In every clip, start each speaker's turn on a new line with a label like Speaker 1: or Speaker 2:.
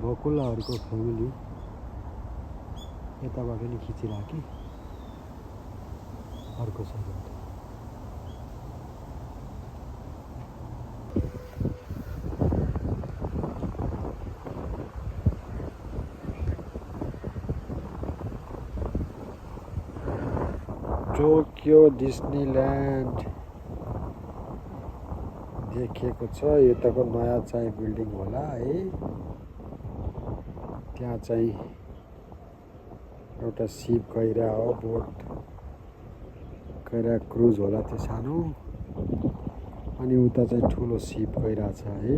Speaker 1: बकुल्लाहरूको family यताबाट नि खिचिराखे अर्को साइड टोकियो डिज्नील्यान्ड देखिएको छ। यताको नयाँ चाहिँ बिल्डिङ होला है। त्यहाँ चाहिँ एउटा सिप गइरा हो, बोट गइरा क्रुज होला त्यो सानो, अनि उता चाहिँ ठुलो सिप गइरहेछ है।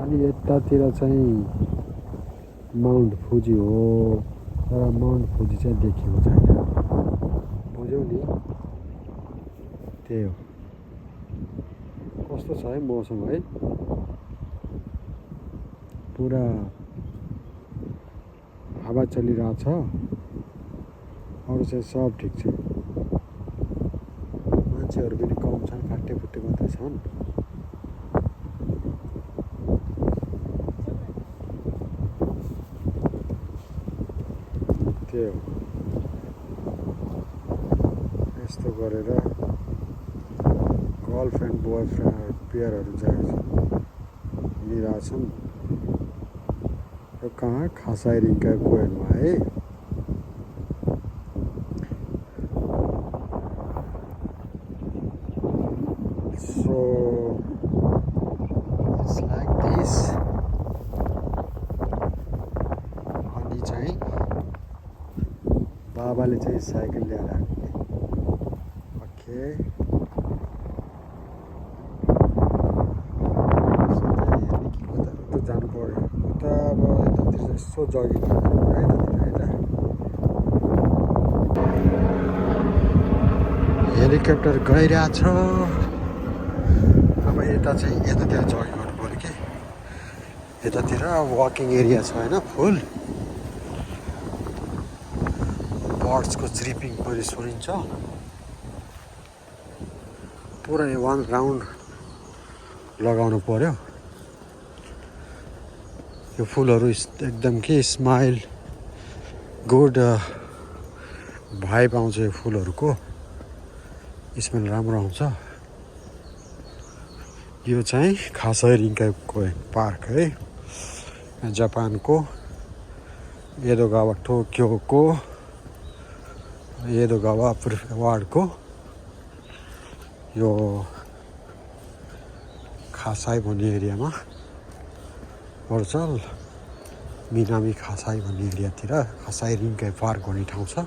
Speaker 1: अनि यतातिर चाहिँ माउन्ट फुजी हो, तर माउन्ट फुजी चाहिँ देखिएको छैन। बुझ्यौ नि, त्यही हो। कस्तो छ है मौसम है, पुरा हावा चलिरहेछ। अरू चाहिँ सब ठिक छ। मान्छेहरू पनि कम छन्, फाटेफुट्टे मात्रै छन्। त्यही हो। यस्तो गरेर गर्लफ्रेन्ड बोयफ्रेन्ड पेयरहरू चाहिँ हिँडिरहेछन्। यो कहाँ खासाई रिङ्का गोयनमा है। So it's like this. अनि चाहिँ बाबाले चाहिँ साइकल ल्याएर आएको। ओके, उता जानु पर्यो। उता अब यतातिर यसो जगिङ गर्नु है, यतातिर हेलिकप्टर गइरहेछ। अब यता चाहिँ यतातिर जगिङ गर्नु पर्यो कि। यतातिर वाकिङ एरिया छ होइन, फुल बर्ड्सको चिरिपिङ पनि सुनिन्छ। पुरा 1 राउन्ड लगाउनु पर्यो। यो फुलहरू एकदम के स्माइल गुड भाइब आउँछ। यो फुलहरूको स्मेल राम्रो आउँछ। यो चाहिँ खासाई रिङ्काई पार्क है, जापानको एदोगावा टोकियोको एदोगावा वार्डको यो खासाई भन्ने एरियामा पर्छ। मिनामी खासाई भन्ने एरियातिर खासाई रिङ्काई पार्क भन्ने ठाउँ छ।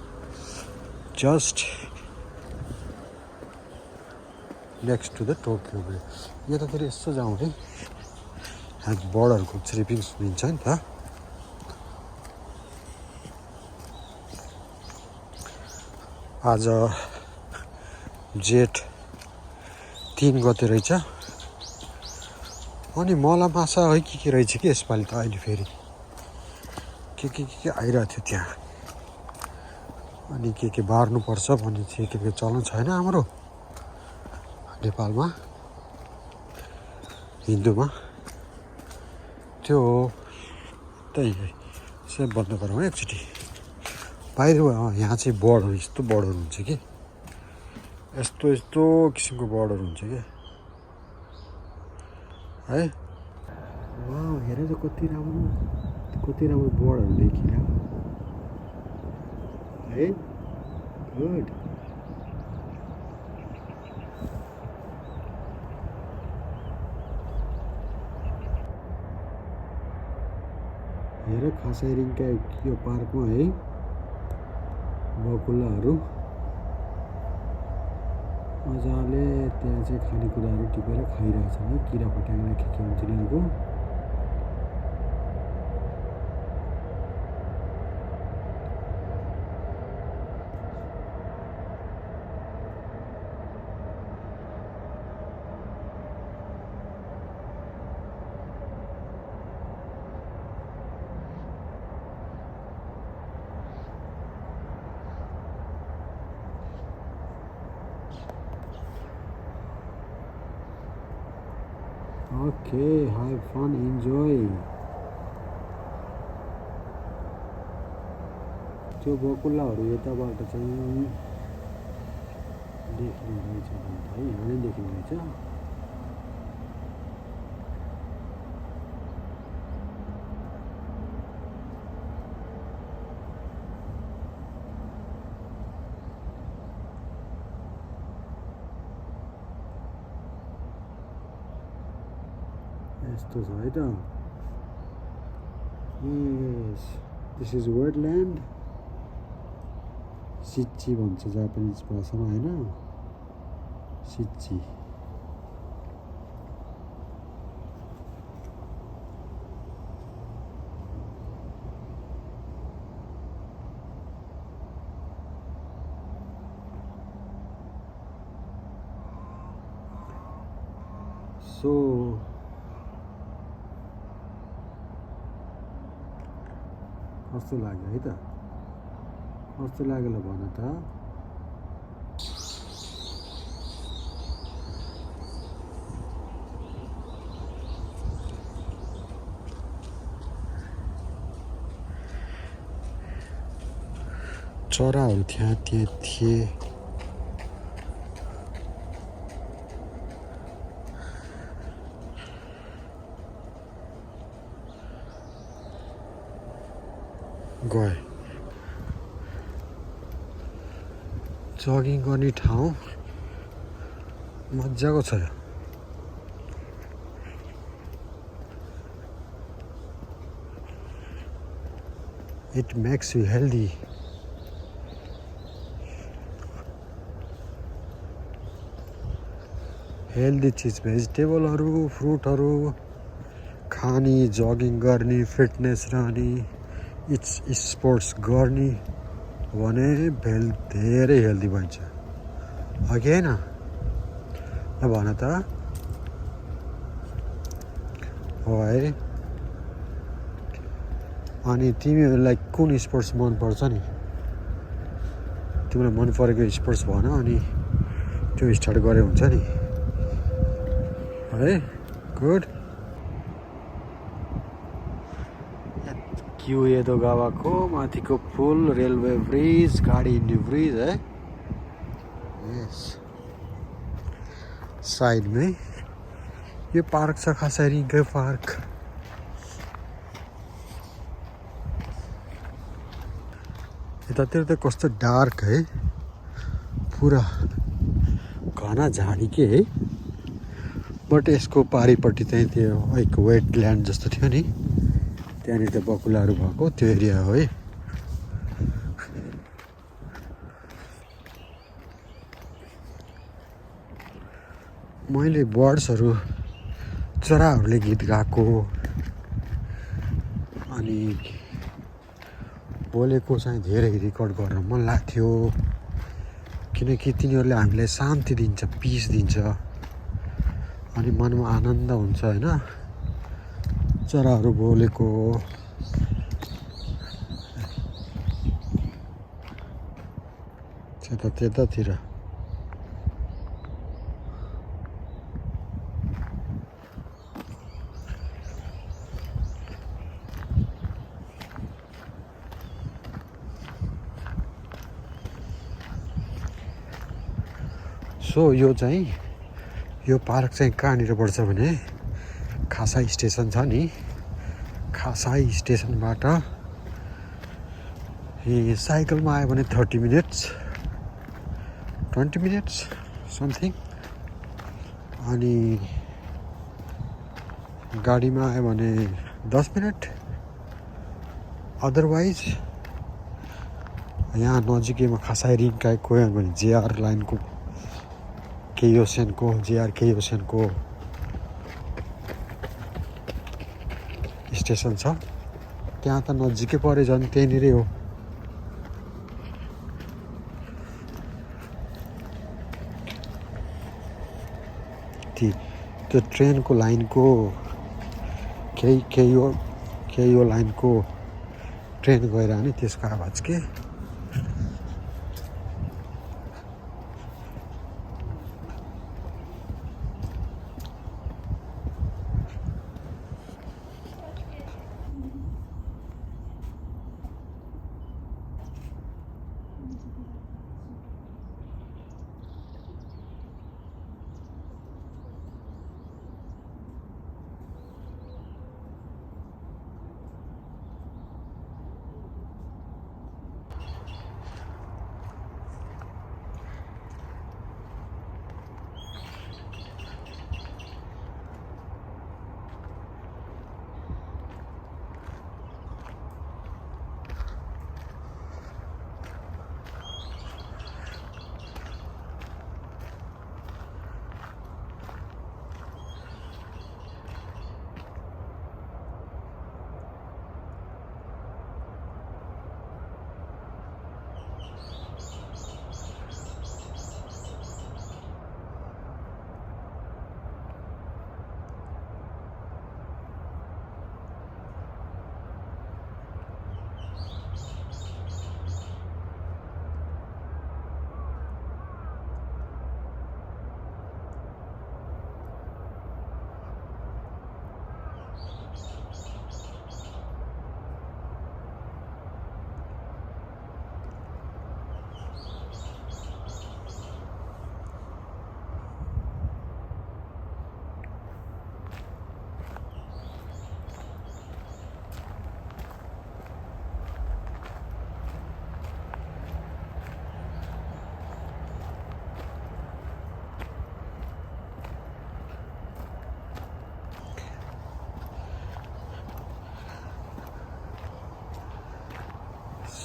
Speaker 1: Just next to the Tokyo view. यतातिर यसो जाउँ है, बर्डहरूको चिरिपिङ सुनिन्छ नि त। आज जेठ 3 गते रहेछ। अनि मला माछा है के रहेछ कि यसपालि त। अहिले फेरि के आइरहेको थियो त्यहाँ। अनि के बार्नुपर्छ भन्ने चाहिँ के चलन छैन हाम्रो नेपालमा, हिन्दूमा। त्यो त्यही सेभ बन्द गरौँ है एकचोटि। बाहिर यहाँ चाहिँ बर्डहरू यस्तो बर्डहरू हुन्छ कि, यस्तो किसिमको बर्डहरू हुन्छ कि है। वाउ, हेरेर कति राम्रो बर्डहरू देखिरहेको है। गुड। हेर खासाई रिङ्काई यो पार्कमा है, बकुल्लाहरू मजाले त्यहाँ चाहिँ खानेकुराहरू टिपेर खाइरहेछन् है। किरा फट्याङ्ग्रा के हुन्छ तिनीहरूको। ओके हैव फन इन्जोय त्यो बकुल्लाहरू यताबाट चाहिँ देख्ने रहेछ है यहीँ देख्ने रहेछ यस्तो छ है त यस दिस इज वेटल्यान्ड सिच्ची भन्छ जापानिज भाषामा हैन सिच्ची सो कस्तो लाग्यो है त कस्तो लाग्यो भन त चराहरू त्यहाँ थिए गए जगिङ गर्ने ठाउँ मजाको छ इट मेक्स यु हेल्दी चिज भेजिटेबलहरू फ्रुटहरू खाने जगिङ गर्ने फिटनेस रहने स्पोर्ट्स गर्ने भने धेरै हेल्दी बन्छ अघि हैन ल भन त हो है अनि तिमीहरूलाई कुन स्पोर्ट्स मन पर्छ नि तिमीलाई मन परेको स्पोर्ट्स भन अनि त्यो स्टार्ट गरे हुन्छ नि है गुड क्यू एदोगावाको माथिको पुल रेलवे ब्रिज गाडी हिँड्ने ब्रिज है यस साइडमै यो पार्क छ खासै रिङ्गे पार्क यतातिर त कस्तो डार्क है पुरा घना झाडी के है बट यसको पारिपट्टि चाहिँ त्यो एक वेटल्यान्ड जस्तो थियो नि त्यहाँनिर त बकुलाहरू भएको त्यो एरिया हो है मैले बर्ड्सहरू चराहरूले गीत गाएको अनि बोलेको चाहिँ धेरै रेकर्ड गर्न मन लाग्थ्यो किनकि तिनीहरूले हामीलाई शान्ति दिन्छ पिस दिन्छ अनि मनमा आनन्द हुन्छ हैन चराहरू बोलेको त्यतातिर सो यो पार्क चाहिँ कहाँनिर पर्छ भने खासाई स्टेसन छ नि खासाई स्टेसनबाट साइकलमा आयो भने 30 मिनट्स 20 मिनट्स समथिङ अनि गाडीमा आयो भने 10 मिनट अदरवाइज यहाँ नजिकैमा खासाई रिङ्का गयो भने जेआर लाइनको जेआर केयोसेनको स्टेसन छ त्यहाँ त नजिकै परे झन् त्यहीँनिरै हो त्यो ट्रेनको लाइनको केही लाइनको ट्रेन गएर नि त्यसको आवाज के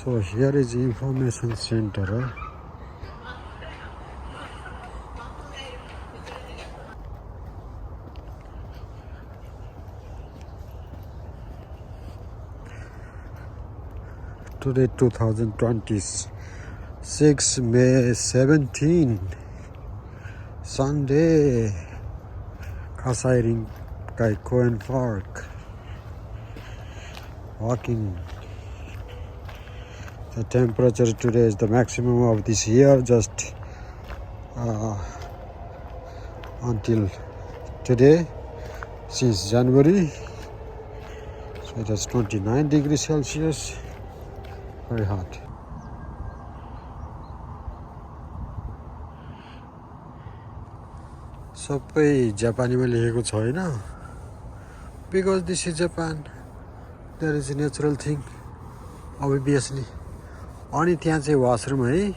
Speaker 1: So here is information center. Today 2026 May 17 Sunday. Kasairing Kaikoen Park. Walking. The temperature today is the maximum of this year, just until today, since January. So it is 29 degrees Celsius, very hot. सबै जापानीमा लेखेको छैन, because this is Japan, there is a natural thing, obviously. अनि त्यहाँ चाहिँ washroom है,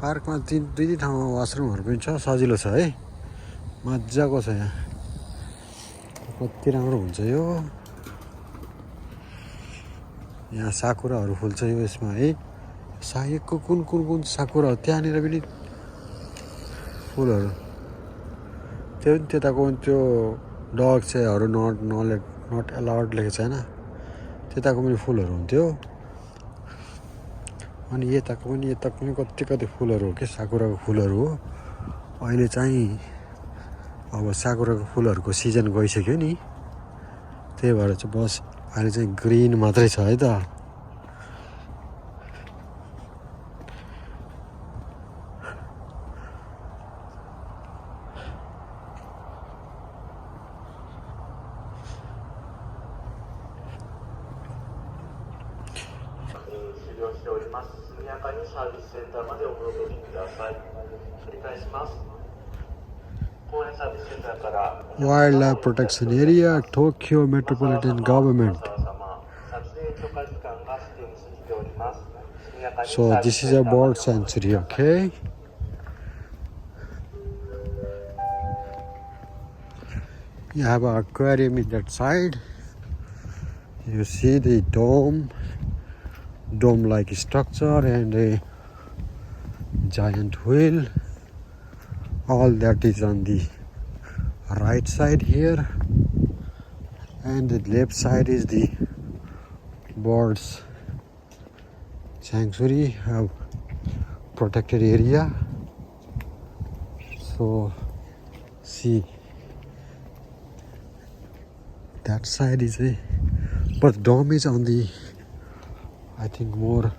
Speaker 1: पार्कमा दुई ठाउँमा वासरुमहरू पनि छ, सजिलो छ है, मजाको छ यहाँ, कति राम्रो हुन्छ यो। यहाँ साकुराहरू फुल्छ यो यसमा है, सायकको कुन साकुरा हो त्यहाँनिर पनि फुलहरू, त्यो पनि त्यताको त्यो डग चाहिँहरू नट एलाउड लेखेको छैन, त्यताको पनि फुलहरू हुन्थ्यो। अनि यताको पनि कति फुलहरू हो के, साकुराको फुलहरू हो। अहिले चाहिँ अब साकुराको फुलहरूको सिजन गइसक्यो नि, त्यही भएर चाहिँ बस अहिले चाहिँ ग्रिन मात्रै छ है त। Wildlife Protection Area, Tokyo Metropolitan Government. So this is a bird sanctuary, okay? You have an aquarium in that side. You see the dome-like structure and a giant wheel. All that is on the right side here, and the left side is the birds sanctuary, protected area. So see, that side is but dome is on the, I think, more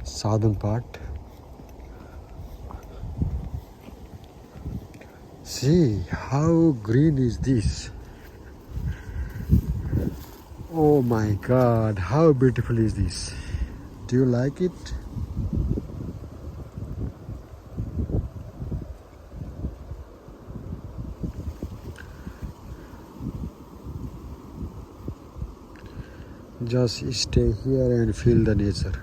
Speaker 1: southern part. See how green is this. Oh my God, how beautiful is this? Do you like it? Just stay here and feel the nature.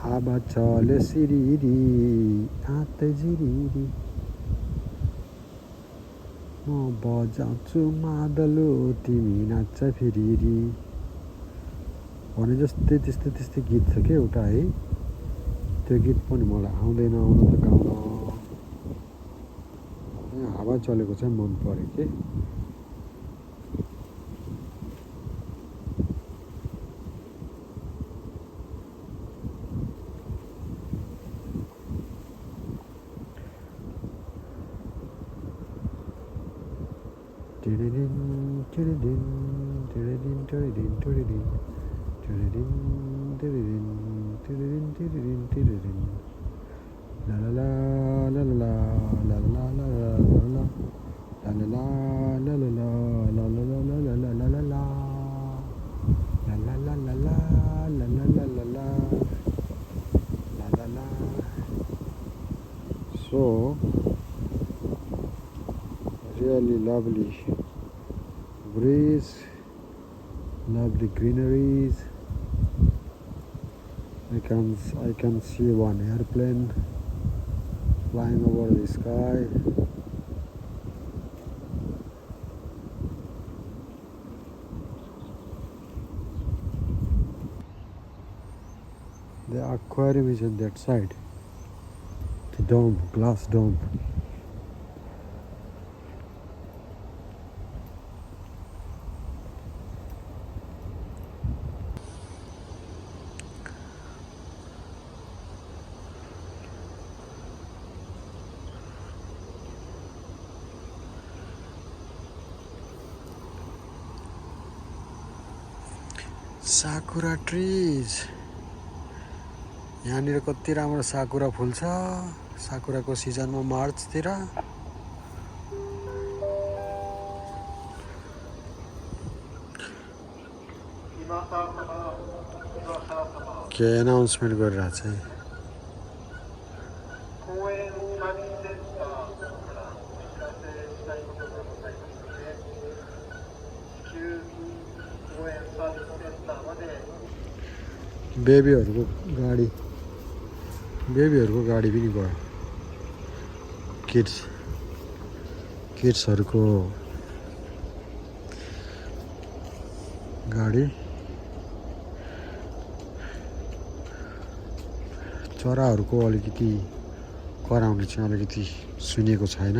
Speaker 1: हावा चले सिरिरी आते जिरिरी म बजाउँछु मादलो तिमी नाच्छ फेरिरी भने जस्तै त्यस्तै गीत छ के एउटा है। त्यो गीत पनि मलाई आउँदैन आउन त गाउन। हावा चलेको चाहिँ मन पर्यो के। So really lovely breeze, lovely greeneries. I can see one airplane flying over the sky. The aquarium is on that side. The dome, glass dome. Sakura trees. यहाँनिर कति राम्रो साकुरा फुल्छ साकुराको सिजनमा मार्चतिर के अनाउन्समेन्ट गरिरहेछ बेबीहरुको गाडी पनि गयो किड्सहरुको गाडी चराहरुको अलिकति कराउने चाहिँ अलिकति सुनेको छैन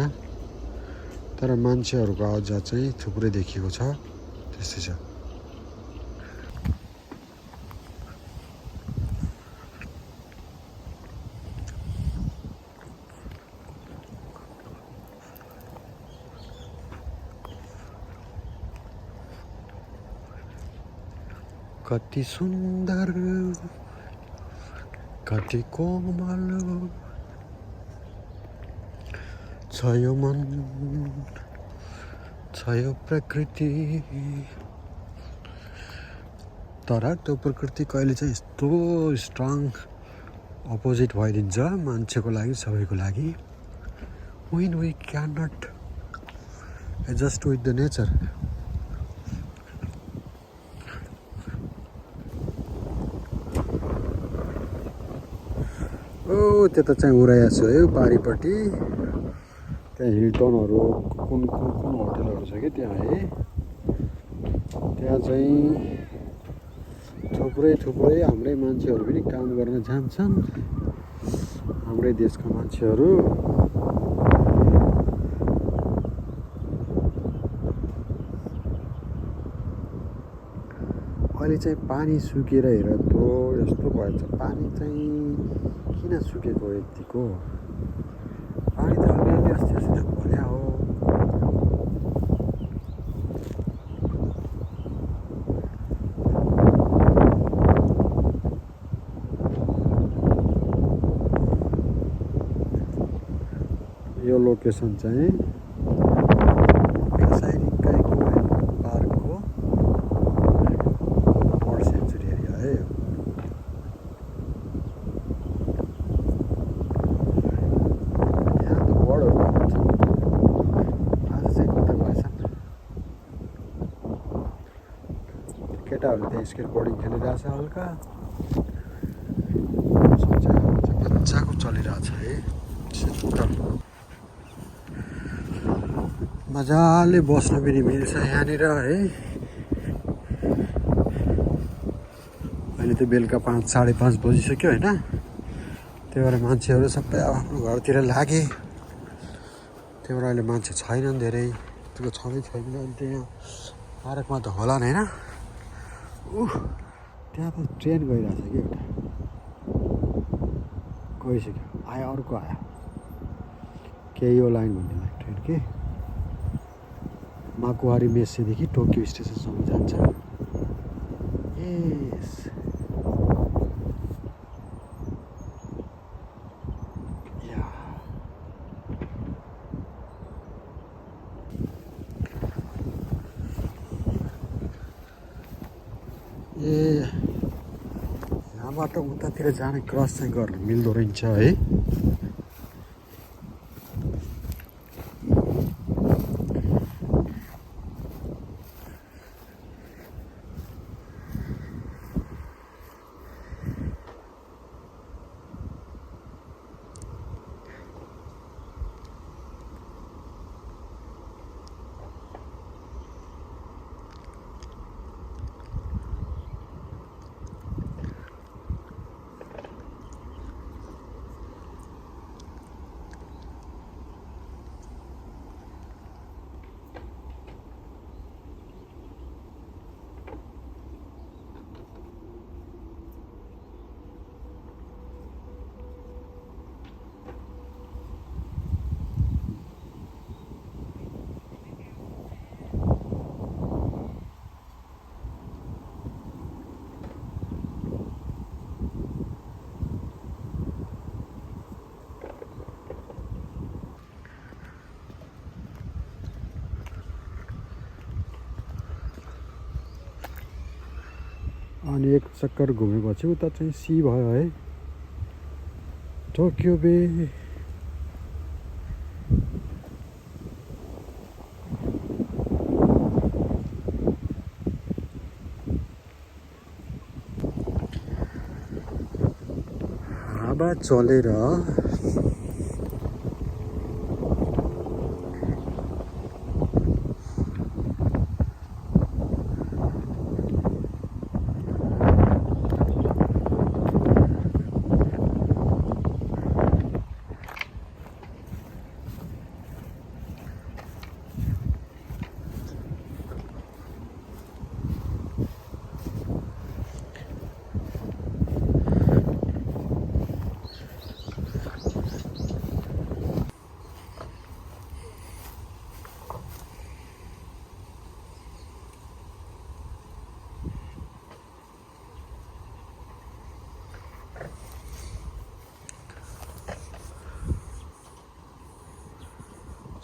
Speaker 1: तर मान्छेहरुको आवाज चाहिँ थुप्रै देखिएको छ त्यस्तै छ कति सुन्दर कति कोमल छ यो मन छ यो प्रकृति तर त्यो प्रकृति कहिले चाहिँ यस्तो स्ट्रङ अपोजिट भइदिन्छ मान्छेको लागि सबैको लागि when we cannot adjust with the nature त्यता चाहिँ उराया छ है पारीपट्टि त्यहाँ हिल्टनहरु कुन होटलहरु छ के त्यहाँ है त्यहाँ चाहिँ थुप्रै हाम्रै मान्छेहरु पनि काम गर्न जान्छन् हाम्रै देशका मान्छेहरु अहिले चाहिँ पानी सुकेर हेर त यस्तो भएछ पानी चाहिँ किन सुकेको यतिको पानी त अलिअलि अस्ति पर्या हो यो लोकेसन चाहिँ केटाहरुले त्यहाँ स्केटबोर्डिङ खेलिरहेछ हल्का मजाको चलिरहेछ है मजाले बस्न पनि मिल्छ यहाँनिर है अहिले त बेलुका 5:30 बजिसक्यो हैन त्यही भएर मान्छेहरु सबै आफ्नो घरतिर लागे त्यही भएर अहिले मान्छे छैनन् धेरै त्यो छँदै छैन त्यहाँ पार्कमा त होला हैन त्यहाँ त ट्रेन गइरहेछ कि एउटा गइसक्यो आयो अर्को आयो केयो लाइन भन्ने लाइन ट्रेन के माकुहारी मेसेदेखि टोकियो स्टेसनसम्म जान्छ यस यहाँबाट उतातिर जाने क्रस चाहिँ गर्न मिल्दो रहेछ है अनि एक चक्कर घुमेपछि उता चाहिँ सी भयो है, टोकियो बे। हावा चलेर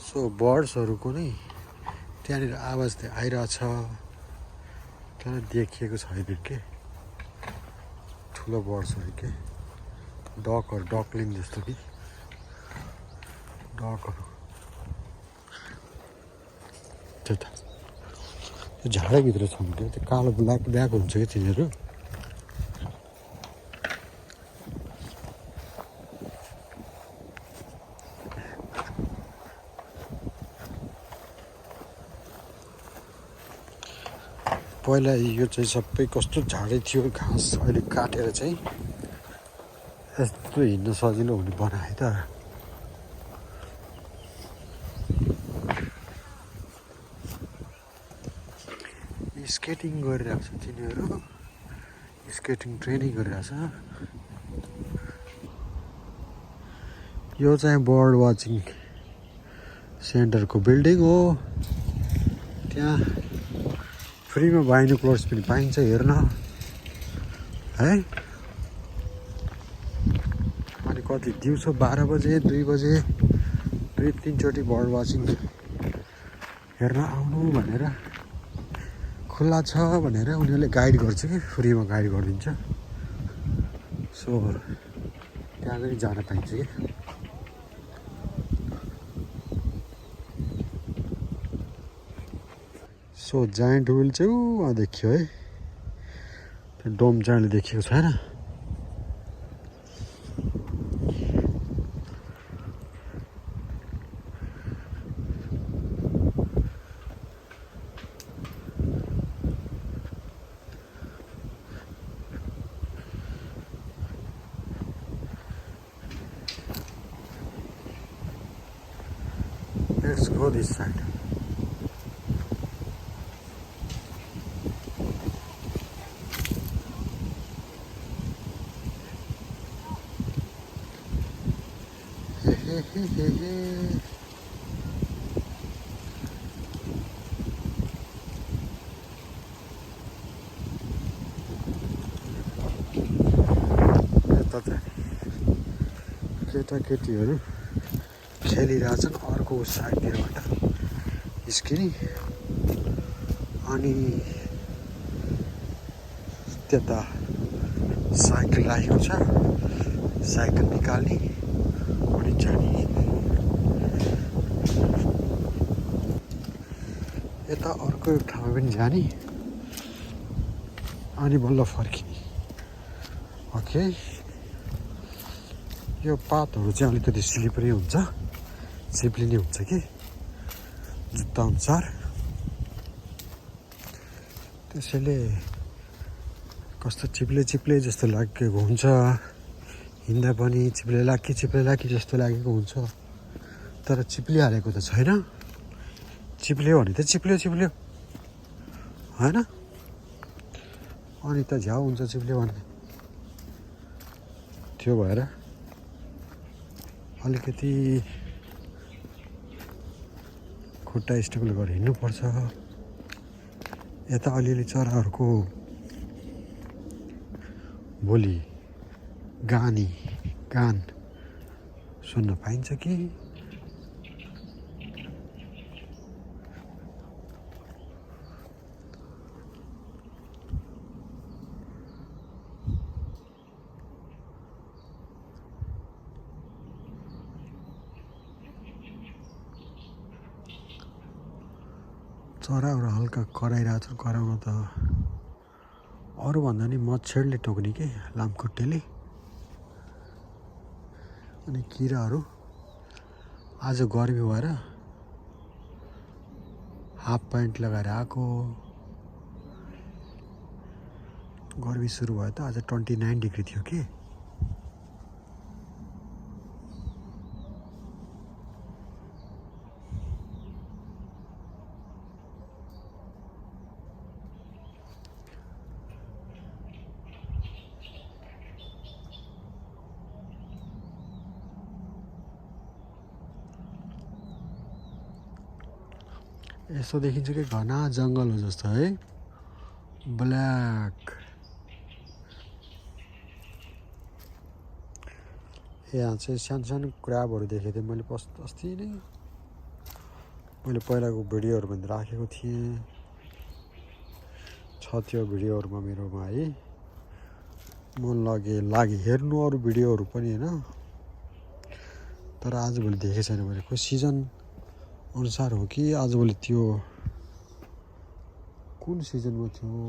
Speaker 1: सो बर्ड्सहरूको नै त्यहाँनिर आवाज चाहिँ आइरहेछ, तर देखिएको छैन के ठुलो बर्ड्सहरू के डकहरू, डकलिङ जस्तो कि डकहरू। त्यही त त्यो झाडैभित्र छन् क्या, त्यो कालो ब्ल्याक ब्ल्याक हुन्छ कि तिनीहरू। पहिला यो चाहिँ सबै कस्तो झाडै थियो, घाँस अहिले काटेर चाहिँ यस्तो हिँड्न सजिलो हुने बनाए त। स्केटिङ गरिरहेको छ तिनीहरू, स्केटिङ ट्रेनिङ गरिरहेछ। यो चाहिँ बर्ड वाचिङ सेन्टरको बिल्डिङ हो। त्यहाँ फ्रीमा बाइनोकुलर्स पनि पाइन्छ हेर्न है। अनि कति दिउँसो 12 बजे 2 बजे 2-3 चोटि बर्ड वाचिङ हेर्न आउनु भनेर खुल्ला छ भनेर उनीहरूले गाइड गर्छ कि, फ्रीमा गाइड गरिदिन्छ। सो त्यहाँ पनि जान पाइन्छ कि। सो जायन्ट व्हिल चाहिँ उहाँ देखियो है, त्यो डोम चाहिँ अहिले देखिएको छैन। Let's go this side. केटाकेटीहरू खेलिरहेछन् अर्को साइडतिरबाट निस्किने। अनि त्यता साइकल राखेको छ, साइकल निकाल्ने अनि जाने। यता अर्को ठाउँमा पनि जाने अनि बल्ल फर्किने। ओके, यो पातहरू चाहिँ अलिकति स्लिपरी हुन्छ, चिप्लिने हुन्छ कि जुत्ता अनुसार। त्यसैले कस्तो चिप्ले चिप्ले जस्तो लागेको हुन्छ, हिँड्दा पनि चिप्लेला कि जस्तो लागेको हुन्छ, तर चिप्लिहालेको त छैन। चिप्ल्यो भने त चिप्ल्यो होइन, अनि त झ्याउ हुन्छ चिप्ल्यो भने। त्यो भएर अलिकति खुट्टा स्टेबल गरेर हिँड्नुपर्छ। यता अलिअलि चराहरूको बोली गान सुन्न पाइन्छ कि। चराहरू हल्का कराइरहेको छन् कराउन त अरूभन्दा नि मच्छरले टोक्ने के लामखुट्टेले अनि किराहरू आज गर्मी भएर हाफ प्यान्ट लगाएर आएको गर्मी सुरु भयो त आज 29 डिग्री थियो के यसो देखिन्छ कि घना जङ्गल हो जस्तो है ब्ल्याक यहाँ चाहिँ सानो सानो क्र्याबहरू देखेको थिएँ मैले अस्ति नै मैले पहिलाको भिडियोहरू पनि राखेको थिएँ छ त्यो भिडियोहरूमा मेरोमा है मन लागे हेर्नु अरू भिडियोहरू पनि होइन तर आजभोलि देखेको छैन मैले खोइ सिजन अनुसार हो कि आजभोलि त्यो कुन सिजनमा थियो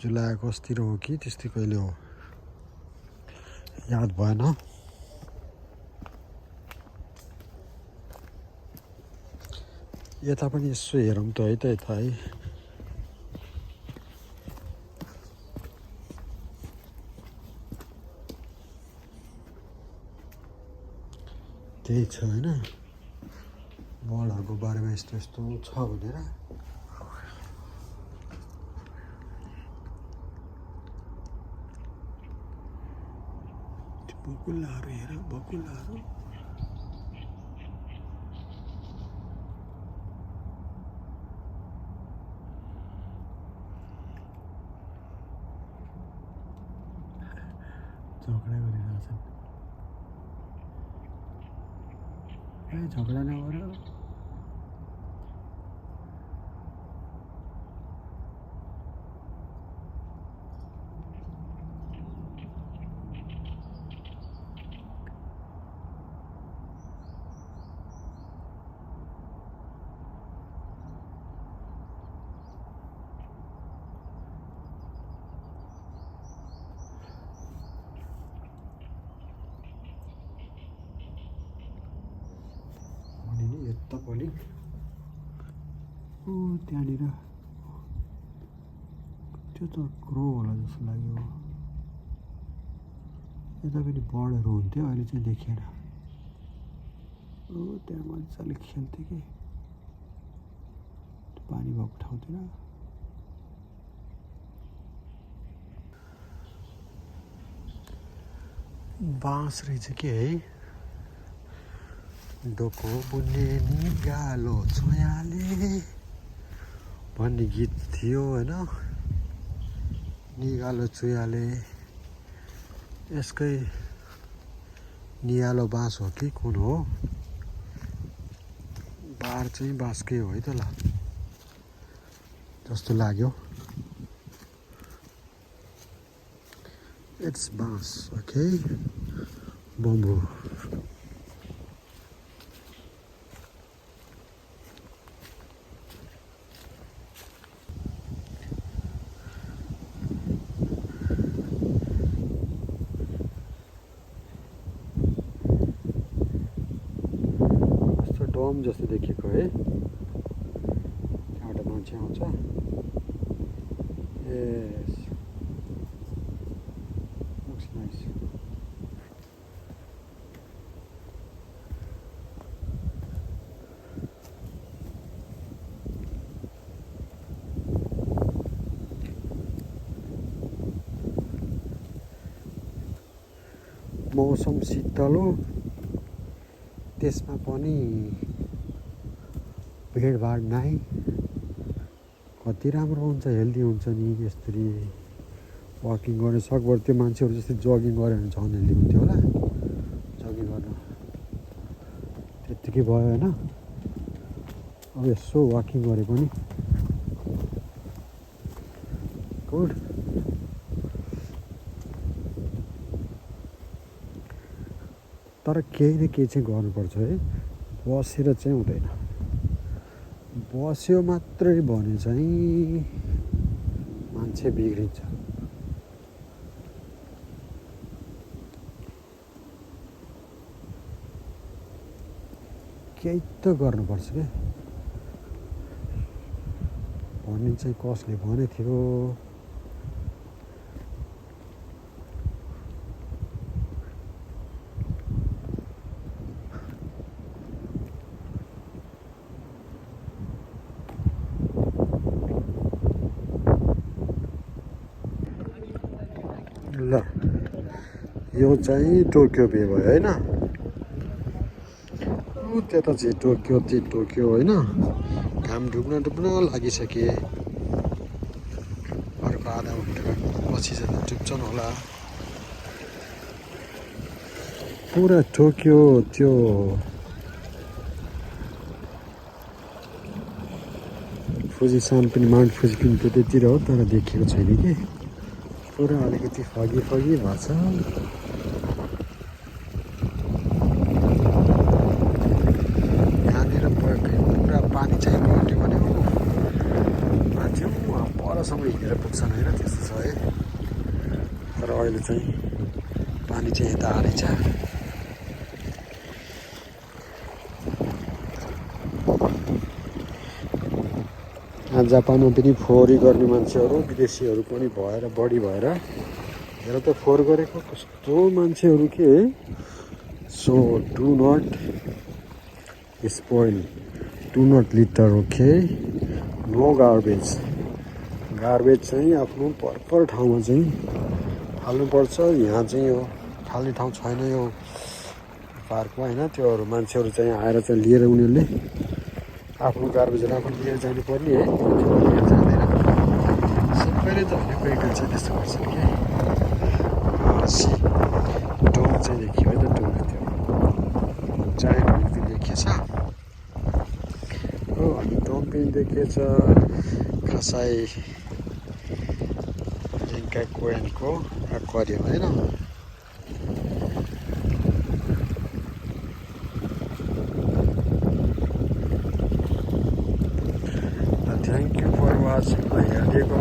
Speaker 1: जुलाई अगस्ततिर हो कि त्यस्तै कहिले हो याद भएन यता पनि यसो हेरौँ त है त यता है त्यही छ होइन बलहरूको बारेमा यस्तो यस्तो छ भनेर बकुल्लाहरू हेर बकुल्लाहरू झगडा गरिरहेछन् झगडा नगर यता पनि त्यहाँनिर त्यो त क्रो होला जस्तो लाग्यो यता पनि बर्डहरू हुन्थ्यो अहिले चाहिँ देखेन त्यहाँ मजाले खेल्थ्यो कि पानी भएको ठाउँतिर बाँस रहेछ कि है डोको बुन्ने निगालो छोयाले भन्ने गीत थियो होइन निगालो चुयाले यसकै नियालो बाँस हो कि कुन हो बार चाहिँ बाँसकै हो है त ल जस्तो लाग्यो इट्स बाँस ओके बम्बु डम जस्तो देखिएको है त्यहाँबाट मान्छे आउँछ यस लुक्स नाइस मौसम शीतल हो त्यसमा पनि भिडभाड नै कति राम्रो हुन्छ हेल्दी हुन्छ नि यसरी वाकिङ गर्ने सकभर त्यो मान्छेहरू जस्तै जगिङ गऱ्यो भने झन् हेल्दी हुन्थ्यो होला जगिङ गर्न त्यत्तिकै भयो होइन अब यसो वाकिङ गरे पनि गुड तर केही न केही चाहिँ गर्नुपर्छ है बसेर चाहिँ हुँदैन बस्यो मात्रै भने चाहिँ मान्छे बिग्रिन्छ। केही त गर्नुपर्छ क्या भन्ने चाहिँ कसले भने थियो। ल यो चाहिँ टोकियो बे भयो होइन। त्यता चाहिँ टोकियो होइन। घाम डुब्न लागिसके। अर्को आधा घन्टा पछि चाहिँ डुब्छन् होला। पुरा टोकियो त्यो फुजिसान पनि माउन्ट फुजी पनि त्यतिर हो तर देखिएको छैन कि। पुरा अलिकति फगी भएको छ। यहाँनिर पुरा पानी चाहिँ बग्यो भने मान्छे परसम्म हिँडेर पुग्छन् होइन त्यस्तो छ है। तर अहिले चाहिँ पानी चाहिँ यता हालेछ। जापानमा पनि फोहोरी गर्ने मान्छेहरू विदेशीहरू पनि बढी भएर हेर त फोहोर गरेको कस्तो मान्छेहरू के। So do not spoil, do not litter, okay. No garbage चाहिँ आफ्नो प्रपर ठाउँमा चाहिँ फाल्नुपर्छ। यहाँ चाहिँ यो फाल्ने ठाउँ छैन यो पार्कमा होइन। त्योहरू मान्छेहरू चाहिँ आएर चाहिँ लिएर उनीहरूले आफ्नो गार्बेजहरू आफू लिएर जानुपर्ने है। लिएर जाँदैन सबैले त होइन, कोही कोही चाहिँ त्यस्तो गर्छन् कि। डोम चाहिँ देखियो है त। डोम त्यो जायन्ट त्यो देखिएछ हो। अनि डोम पनि देखिएछ। खासै जिङ्का कोयनको एक्वारियम होइन। Thank you for watching. हेरिदिएको